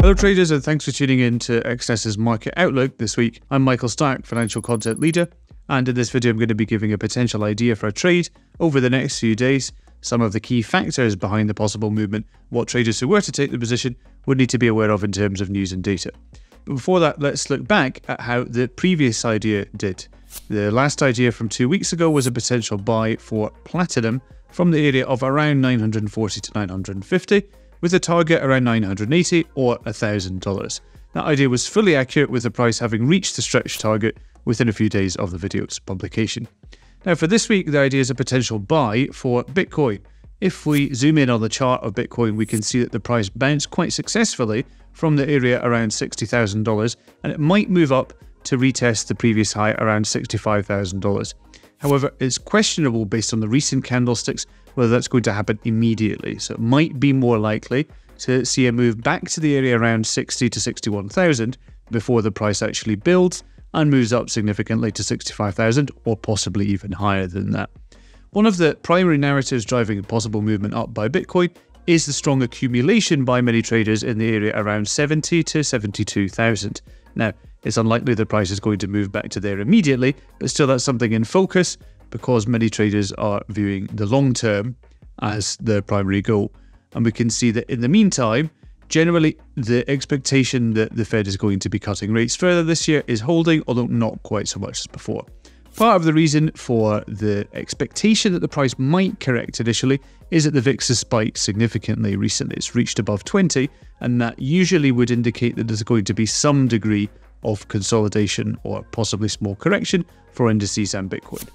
Hello traders, and thanks for tuning in to Exness's Market Outlook this week. I'm Michael Stark, Financial Content Leader, and in this video I'm going to be giving a potential idea for a trade over the next few days, some of the key factors behind the possible movement, what traders who were to take the position would need to be aware of in terms of news and data. But before that, let's look back at how the previous idea did. The last idea from 2 weeks ago was a potential buy for platinum from the area of around $940 to $950, with a target around $980 or $1,000. That idea was fully accurate, with the price having reached the stretch target within a few days of the video's publication. Now for this week, the idea is a potential buy for Bitcoin. If we zoom in on the chart of Bitcoin, we can see that the price bounced quite successfully from the area around $60,000, and it might move up to retest the previous high around $65,000. However, it's questionable based on the recent candlesticks whether that's going to happen immediately. So it might be more likely to see a move back to the area around 60 to 61,000 before the price actually builds and moves up significantly to 65,000 or possibly even higher than that. One of the primary narratives driving a possible movement up by Bitcoin is the strong accumulation by many traders in the area around 70 to 72,000. Now, it's unlikely the price is going to move back to there immediately, but still that's something in focus because many traders are viewing the long term as their primary goal. And we can see that in the meantime, generally the expectation that the Fed is going to be cutting rates further this year is holding, although not quite so much as before. Part of the reason for the expectation that the price might correct initially is that the VIX has spiked significantly recently. It's reached above 20, and that usually would indicate that there's going to be some degree of consolidation or possibly small correction for indices and Bitcoin.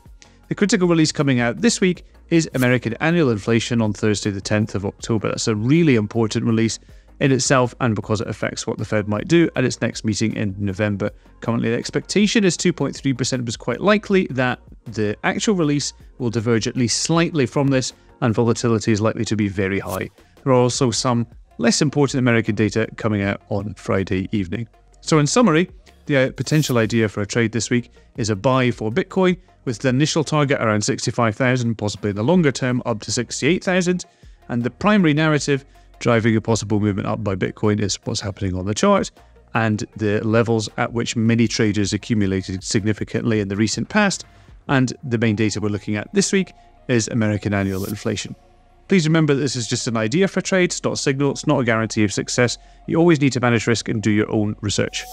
The critical release coming out this week is American annual inflation on Thursday the 10th of October. That's a really important release in itself, and because it affects what the Fed might do at its next meeting in November. Currently the expectation is 2.3%, but it's quite likely that the actual release will diverge at least slightly from this, and volatility is likely to be very high. There are also some less important American data coming out on Friday evening. So in summary, the potential idea for a trade this week is a buy for Bitcoin with the initial target around 65,000, possibly in the longer term up to 68,000. And the primary narrative driving a possible movement up by Bitcoin is what's happening on the chart and the levels at which many traders accumulated significantly in the recent past. And the main data we're looking at this week is American annual inflation. Please remember that this is just an idea for trade, it's not a signal, it's not a guarantee of success. You always need to manage risk and do your own research.